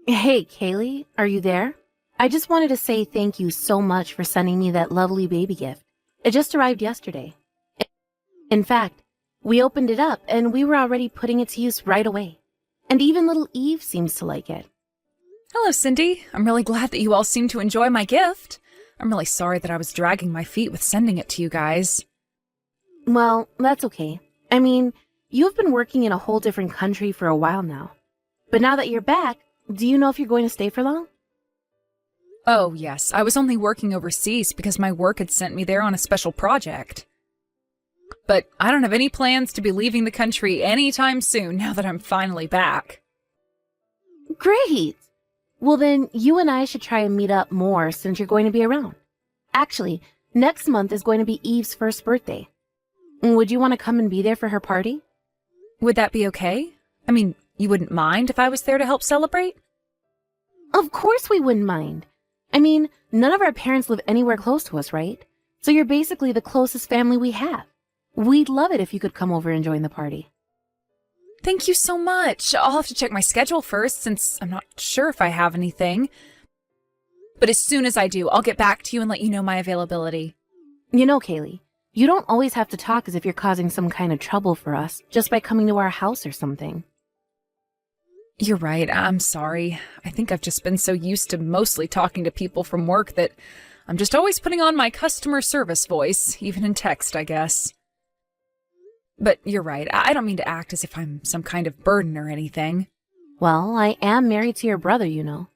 Hey, Kaylee, are you there? I just wanted to say thank you so much for sending me that lovely baby gift. It just arrived yesterday. In fact, we opened it up and we were already putting it to use right away. And even little Eve seems to like it. Hello, Cindy. I'm really glad that you all seem to enjoy my gift. I'm really sorry that I was dragging my feet with sending it to you guys. Well, that's okay. I mean, you've been working in a whole different country for a while now. But now that you're back, do you know if you're going to stay for long? Oh, yes. I was only working overseas because my work had sent me there on a special project. But I don't have any plans to be leaving the country anytime soon now that I'm finally back. Great! Well then, you and I should try and meet up more since you're going to be around. Actually, next month is going to be Eve's first birthday. Would you want to come and be there for her party? Would that be okay? I mean, you wouldn't mind if I was there to help celebrate? Of course we wouldn't mind. I mean, none of our parents live anywhere close to us, right? So you're basically the closest family we have. We'd love it if you could come over and join the party. Thank you so much. I'll have to check my schedule first since I'm not sure if I have anything. But as soon as I do, I'll get back to you and let you know my availability. You know, Kaylee, you don't always have to talk as if you're causing some kind of trouble for us just by coming to our house or something. You're right. I'm sorry. I think I've just been so used to mostly talking to people from work that I'm just always putting on my customer service voice, even in text, I guess. But you're right. I don't mean to act as if I'm some kind of burden or anything. Well, I am married to your brother, you know.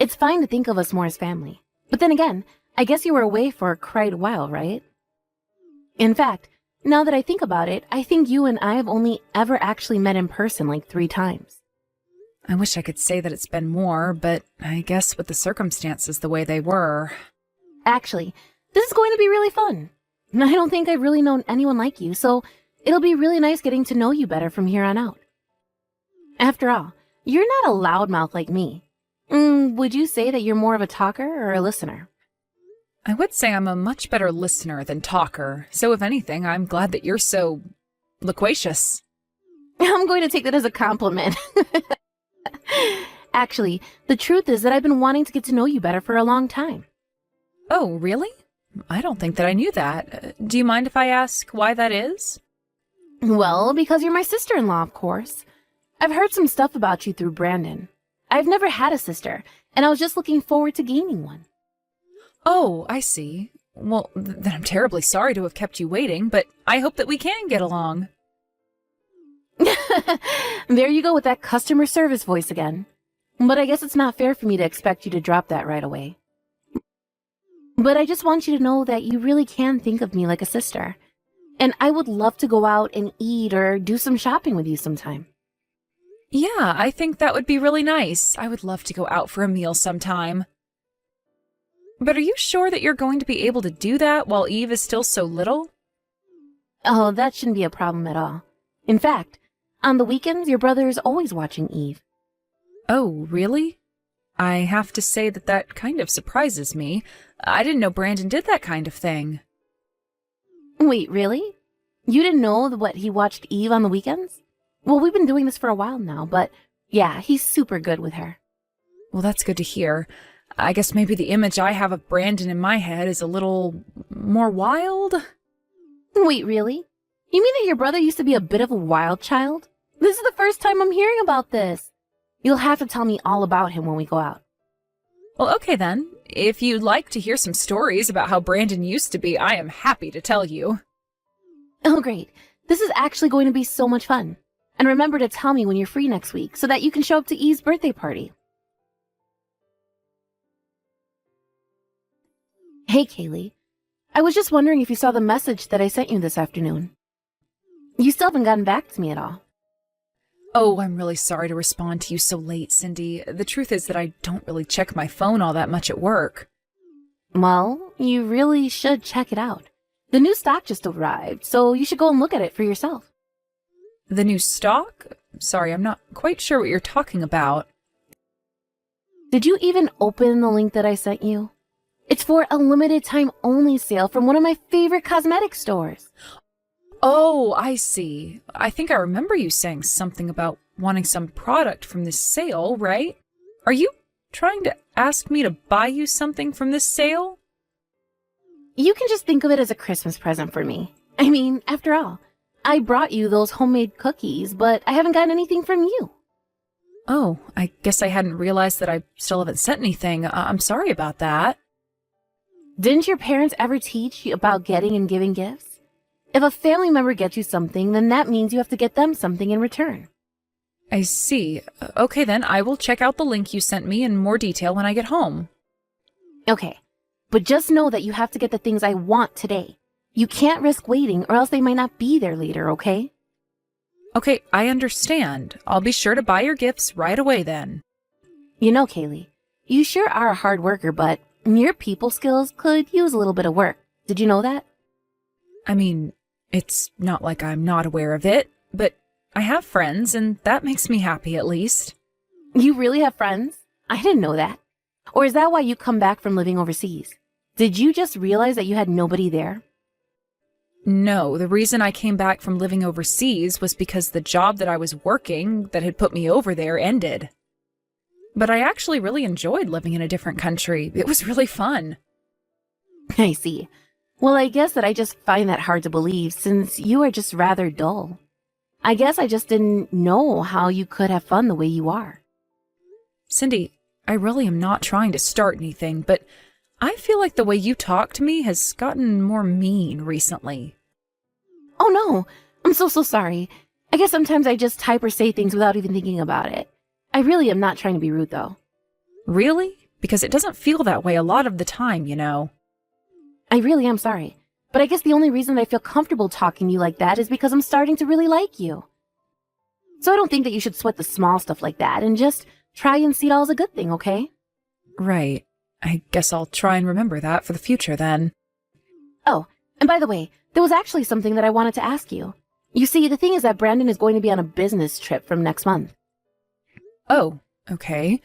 It's fine to think of us more as family. But then again, I guess you were away for quite a while, right? In fact, now that I think about it, I think you and I have only ever actually met in person like 3 times. I wish I could say that it's been more, but I guess with the circumstances the way they were. Actually, this is going to be really fun. I don't think I've really known anyone like you, so it'll be really nice getting to know you better from here on out. After all, you're not a loudmouth like me. Would you say that you're more of a talker or a listener? I would say I'm a much better listener than talker, so if anything, I'm glad that you're so loquacious. I'm going to take that as a compliment. Actually, the truth is that I've been wanting to get to know you better for a long time. Oh, really? I don't think that I knew that. Do you mind if I ask why that is? Well, because you're my sister-in-law, of course. I've heard some stuff about you through Brandon. I've never had a sister, and I was just looking forward to gaining one. Oh, I see. Well, then I'm terribly sorry to have kept you waiting, but I hope that we can get along. There you go with that customer service voice again. But I guess it's not fair for me to expect you to drop that right away. But I just want you to know that you really can think of me like a sister. And I would love to go out and eat or do some shopping with you sometime. Yeah, I think that would be really nice. I would love to go out for a meal sometime. But are you sure that you're going to be able to do that while Eve is still so little? Oh, that shouldn't be a problem at all. In fact, on the weekends, your brother is always watching Eve. Oh, really? I have to say that that kind of surprises me. I didn't know Brandon did that kind of thing. Wait, really? You didn't know what he watched Eve on the weekends? Well, we've been doing this for a while now, but yeah, he's super good with her. Well, that's good to hear. I guess maybe the image I have of Brandon in my head is a little more wild? Wait, really? You mean that your brother used to be a bit of a wild child? This is the first time I'm hearing about this. You'll have to tell me all about him when we go out. Well, okay then. If you'd like to hear some stories about how Brandon used to be, I am happy to tell you. Oh, great. This is actually going to be so much fun. And remember to tell me when you're free next week so that you can show up to Eve's birthday party. Hey, Kaylee. I was just wondering if you saw the message that I sent you this afternoon. You still haven't gotten back to me at all. Oh, I'm really sorry to respond to you so late, Cindy. The truth is that I don't really check my phone all that much at work. Well, you really should check it out. The new stock just arrived, so you should go and look at it for yourself. The new stock? Sorry, I'm not quite sure what you're talking about. Did you even open the link that I sent you? It's for a limited time only sale from one of my favorite cosmetic stores. Oh, I see. I think I remember you saying something about wanting some product from this sale, right? Are you trying to ask me to buy you something from this sale? You can just think of it as a Christmas present for me. I mean, after all, I brought you those homemade cookies, but I haven't gotten anything from you. Oh, I guess I hadn't realized that I still haven't sent anything. I'm sorry about that. Didn't your parents ever teach you about getting and giving gifts? If a family member gets you something, then that means you have to get them something in return. I see. Okay then, I will check out the link you sent me in more detail when I get home. Okay, but just know that you have to get the things I want today. You can't risk waiting or else they might not be there later, okay? Okay, I understand. I'll be sure to buy your gifts right away then. You know, Kaylee, you sure are a hard worker, but your people skills could use a little bit of work. Did you know that? I mean, it's not like I'm not aware of it, but I have friends, and that makes me happy at least. You really have friends? I didn't know that. Or is that why you come back from living overseas? Did you just realize that you had nobody there? No, the reason I came back from living overseas was because the job that I was working that had put me over there ended. But I actually really enjoyed living in a different country. It was really fun. I see. Well, I guess that I just find that hard to believe since you are just rather dull. I guess I just didn't know how you could have fun the way you are. Cindy, I really am not trying to start anything, but I feel like the way you talk to me has gotten more mean recently. Oh no, I'm so sorry. I guess sometimes I just type or say things without even thinking about it. I really am not trying to be rude though. Really? Because it doesn't feel that way a lot of the time, you know. I really am sorry. But I guess the only reason that I feel comfortable talking to you like that is because I'm starting to really like you. So I don't think that you should sweat the small stuff like that and just try and see it all as a good thing, okay? Right. I guess I'll try and remember that for the future then. Oh, and by the way, there was actually something that I wanted to ask you. You see, the thing is that Brandon is going to be on a business trip from next month. Oh, okay.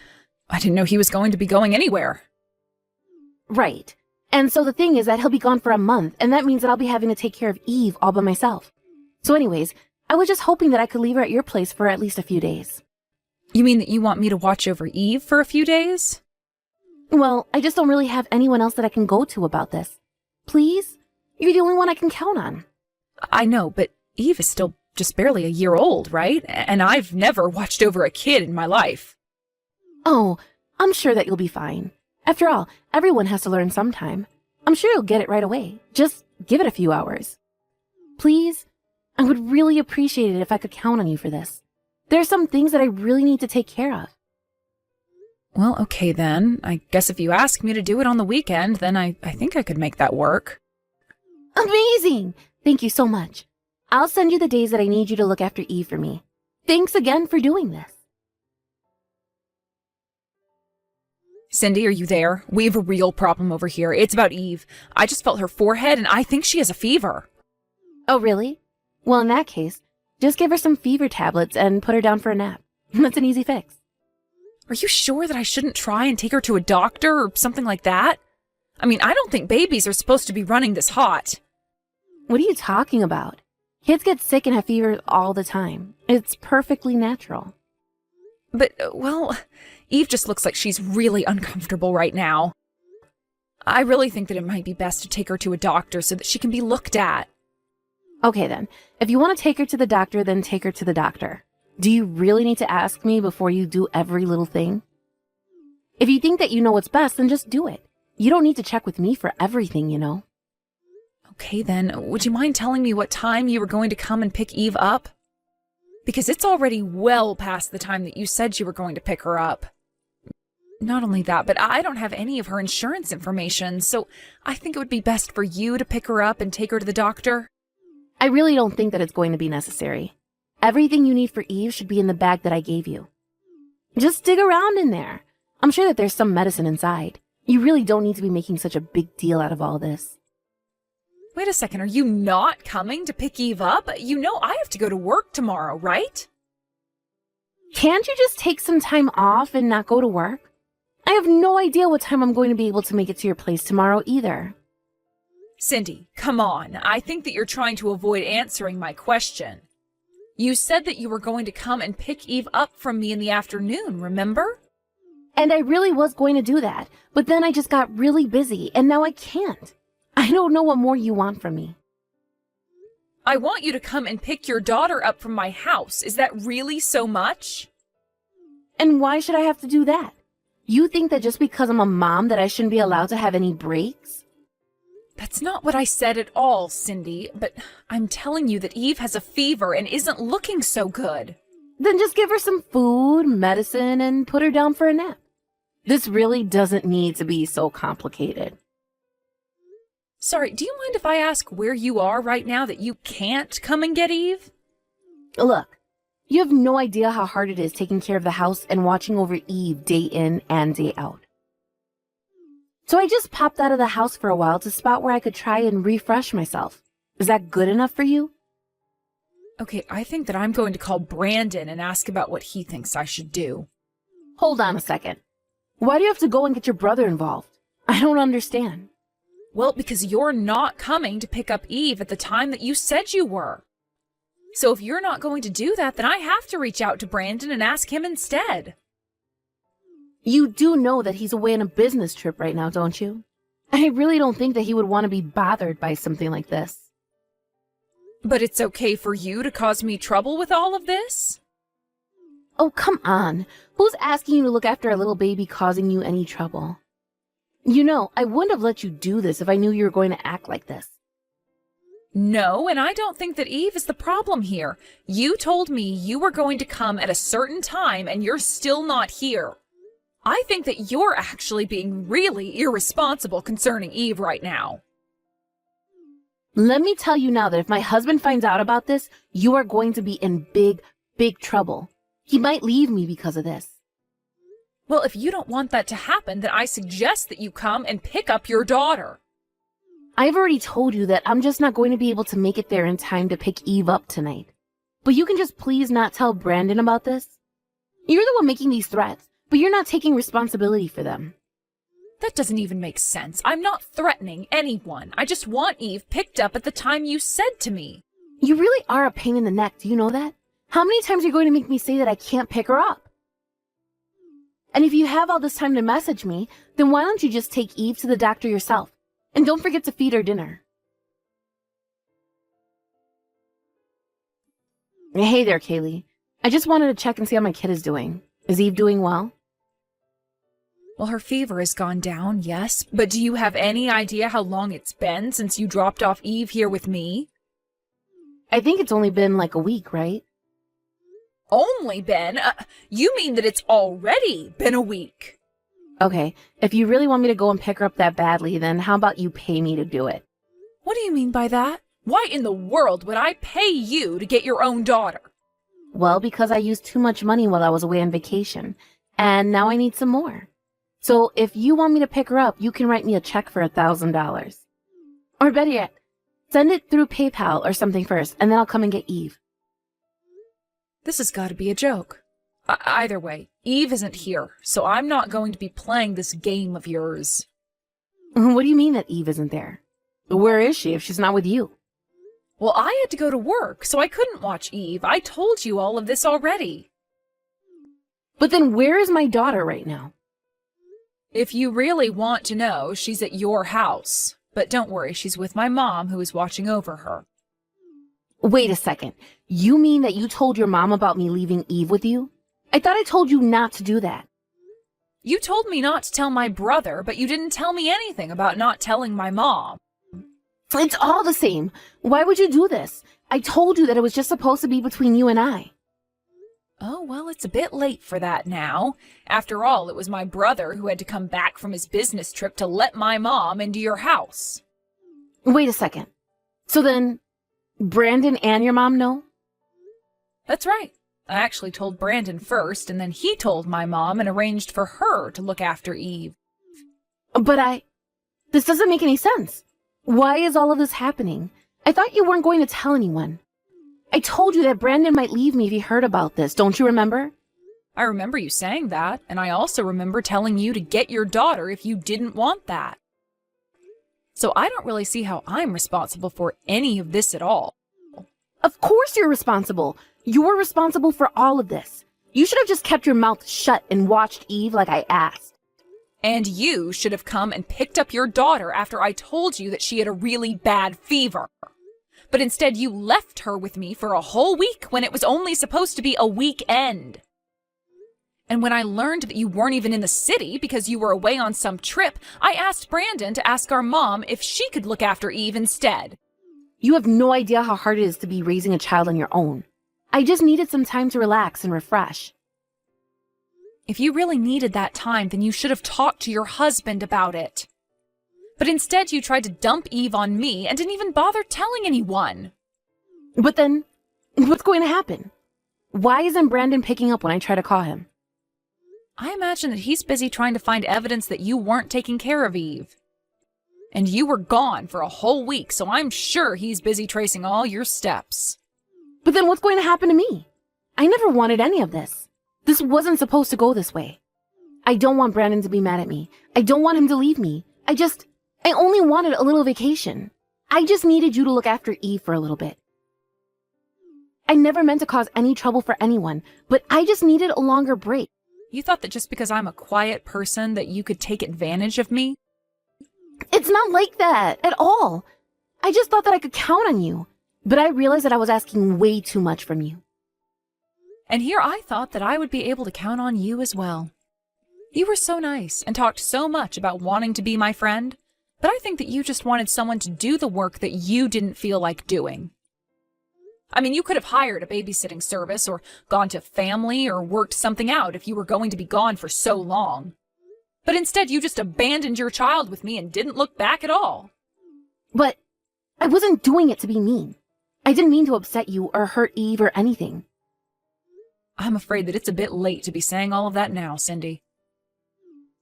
I didn't know he was going to be going anywhere. Right. And so the thing is that he'll be gone for a month, and that means that I'll be having to take care of Eve all by myself. So anyways, I was just hoping that I could leave her at your place for at least a few days. You mean that you want me to watch over Eve for a few days? Well, I just don't really have anyone else that I can go to about this. Please? You're the only one I can count on. I know, but Eve is still just barely a year old, right? And I've never watched over a kid in my life. Oh, I'm sure that you'll be fine. After all, everyone has to learn sometime. I'm sure you'll get it right away. Just give it a few hours. Please? I would really appreciate it if I could count on you for this. There are some things that I really need to take care of. Well, okay then. I guess if you ask me to do it on the weekend, then I think I could make that work. Amazing! Thank you so much. I'll send you the days that I need you to look after Eve for me. Thanks again for doing this. Cindy, are you there? We have a real problem over here. It's about Eve. I just felt her forehead and I think she has a fever. Oh, really? Well, in that case, just give her some fever tablets and put her down for a nap. That's an easy fix. Are you sure that I shouldn't try and take her to a doctor or something like that? I mean, I don't think babies are supposed to be running this hot. What are you talking about? Kids get sick and have fever all the time. It's perfectly natural. But, well, Eve just looks like she's really uncomfortable right now. I really think that it might be best to take her to a doctor so that she can be looked at. Okay then, if you want to take her to the doctor, then take her to the doctor. Do you really need to ask me before you do every little thing? If you think that you know what's best, then just do it. You don't need to check with me for everything, you know. Okay then, would you mind telling me what time you were going to come and pick Eve up? Because it's already well past the time that you said you were going to pick her up. Not only that, but I don't have any of her insurance information, so I think it would be best for you to pick her up and take her to the doctor. I really don't think that it's going to be necessary. Everything you need for Eve should be in the bag that I gave you. Just dig around in there. I'm sure that there's some medicine inside. You really don't need to be making such a big deal out of all this. Wait a second, are you not coming to pick Eve up? You know I have to go to work tomorrow, right? Can't you just take some time off and not go to work? I have no idea what time I'm going to be able to make it to your place tomorrow either. Cindy, come on. I think that you're trying to avoid answering my question. You said that you were going to come and pick Eve up from me in the afternoon, remember? And I really was going to do that, but then I just got really busy, and now I can't. I don't know what more you want from me. I want you to come and pick your daughter up from my house. Is that really so much? And why should I have to do that? You think that just because I'm a mom that I shouldn't be allowed to have any breaks? That's not what I said at all, Cindy, but I'm telling you that Eve has a fever and isn't looking so good. Then just give her some food, medicine, and put her down for a nap. This really doesn't need to be so complicated. Sorry, do you mind if I ask where you are right now that you can't come and get Eve? Look, you have no idea how hard it is taking care of the house and watching over Eve day in and day out. So I just popped out of the house for a while to spot where I could try and refresh myself. Is that good enough for you? Okay, I think that I'm going to call Brandon and ask about what he thinks I should do. Hold on a second. Why do you have to go and get your brother involved? I don't understand. Well, because you're not coming to pick up Eve at the time that you said you were. So if you're not going to do that, then I have to reach out to Brandon and ask him instead. You do know that he's away on a business trip right now, don't you? I really don't think that he would want to be bothered by something like this. But it's okay for you to cause me trouble with all of this? Oh, come on. Who's asking you to look after a little baby causing you any trouble? You know, I wouldn't have let you do this if I knew you were going to act like this. No, and I don't think that Eve is the problem here. You told me you were going to come at a certain time and you're still not here. I think that you're actually being really irresponsible concerning Eve right now. Let me tell you now that if my husband finds out about this, you are going to be in big trouble. He might leave me because of this. Well, if you don't want that to happen, then I suggest that you come and pick up your daughter. I've already told you that I'm just not going to be able to make it there in time to pick Eve up tonight. But you can just please not tell Brandon about this? You're the one making these threats, but you're not taking responsibility for them. That doesn't even make sense. I'm not threatening anyone. I just want Eve picked up at the time you said to me. You really are a pain in the neck, do you know that? How many times are you going to make me say that I can't pick her up? And if you have all this time to message me, then why don't you just take Eve to the doctor yourself? And don't forget to feed her dinner. Hey there, Kaylee. I just wanted to check and see how my kid is doing. Is Eve doing well? Well, her fever has gone down, yes. But do you have any idea how long it's been since you dropped off Eve here with me? I think it's only been like a week, right? Only been? You mean that it's already been a week? Okay, if you really want me to go and pick her up that badly, then how about you pay me to do it? What do you mean by that? Why in the world would I pay you to get your own daughter? Well, because I used too much money while I was away on vacation, and now I need some more. So if you want me to pick her up, you can write me a check for $1,000. Or better yet, send it through PayPal or something first, and then I'll come and get Eve. This has got to be a joke. Either way, Eve isn't here, so I'm not going to be playing this game of yours. What do you mean that Eve isn't there? Where is she if she's not with you? Well, I had to go to work, so I couldn't watch Eve. I told you all of this already. But then where is my daughter right now? If you really want to know, she's at your house. But don't worry, she's with my mom, who is watching over her. Wait a second. You mean that you told your mom about me leaving Eve with you? I thought I told you not to do that. You told me not to tell my brother, but you didn't tell me anything about not telling my mom. It's all the same. Why would you do this? I told you that it was just supposed to be between you and I. Oh, well, it's a bit late for that now. After all, it was my brother who had to come back from his business trip to let my mom into your house. Wait a second. So then, Brandon and your mom know? That's right. I actually told Brandon first, and then he told my mom and arranged for her to look after Eve. But this doesn't make any sense. Why is all of this happening? I thought you weren't going to tell anyone. I told you that Brandon might leave me if he heard about this. Don't you remember? I remember you saying that, and I also remember telling you to get your daughter if you didn't want that. So I don't really see how I'm responsible for any of this at all. Of course you're responsible. You're responsible for all of this. You should have just kept your mouth shut and watched Eve like I asked. And you should have come and picked up your daughter after I told you that she had a really bad fever. But instead you left her with me for a whole week when it was only supposed to be a weekend. And when I learned that you weren't even in the city because you were away on some trip, I asked Brandon to ask our mom if she could look after Eve instead. You have no idea how hard it is to be raising a child on your own. I just needed some time to relax and refresh. If you really needed that time, then you should have talked to your husband about it. But instead you tried to dump Eve on me and didn't even bother telling anyone. But then, what's going to happen? Why isn't Brandon picking up when I try to call him? I imagine that he's busy trying to find evidence that you weren't taking care of Eve. And you were gone for a whole week, so I'm sure he's busy tracing all your steps. But then what's going to happen to me? I never wanted any of this. This wasn't supposed to go this way. I don't want Brandon to be mad at me. I don't want him to leave me. I only wanted a little vacation. I just needed you to look after Eve for a little bit. I never meant to cause any trouble for anyone, but I just needed a longer break. You thought that just because I'm a quiet person that you could take advantage of me? It's not like that at all. I just thought that I could count on you, but I realized that I was asking way too much from you. And here I thought that I would be able to count on you as well. You were so nice and talked so much about wanting to be my friend, but I think that you just wanted someone to do the work that you didn't feel like doing. I mean, you could have hired a babysitting service or gone to family or worked something out if you were going to be gone for so long. But instead, you just abandoned your child with me and didn't look back at all. But I wasn't doing it to be mean. I didn't mean to upset you or hurt Eve or anything. I'm afraid that it's a bit late to be saying all of that now, Cindy.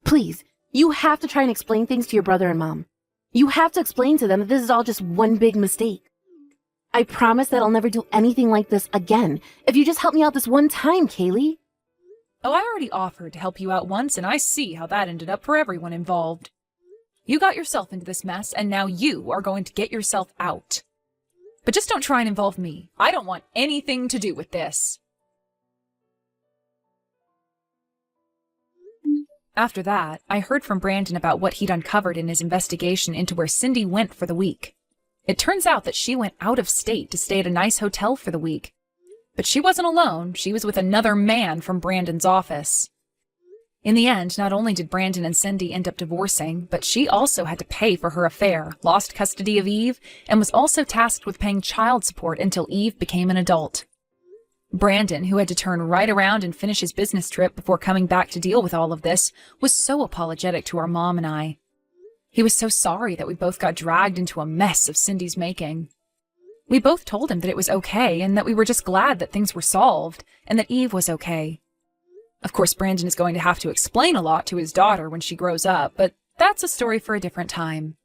Please, you have to try and explain things to your brother and mom. You have to explain to them that this is all just one big mistake. I promise that I'll never do anything like this again if you just help me out this one time, Kaylee. Oh, I already offered to help you out once, and I see how that ended up for everyone involved. You got yourself into this mess, and now you are going to get yourself out. But just don't try and involve me. I don't want anything to do with this. After that, I heard from Brandon about what he'd uncovered in his investigation into where Cindy went for the week. It turns out that she went out of state to stay at a nice hotel for the week. But she wasn't alone. She was with another man from Brandon's office. In the end, not only did Brandon and Cindy end up divorcing, but she also had to pay for her affair, lost custody of Eve, and was also tasked with paying child support until Eve became an adult. Brandon, who had to turn right around and finish his business trip before coming back to deal with all of this, was so apologetic to our mom and I. He was so sorry that we both got dragged into a mess of Cindy's making. We both told him that it was okay and that we were just glad that things were solved and that Eve was okay. Of course, Brandon is going to have to explain a lot to his daughter when she grows up, but that's a story for a different time.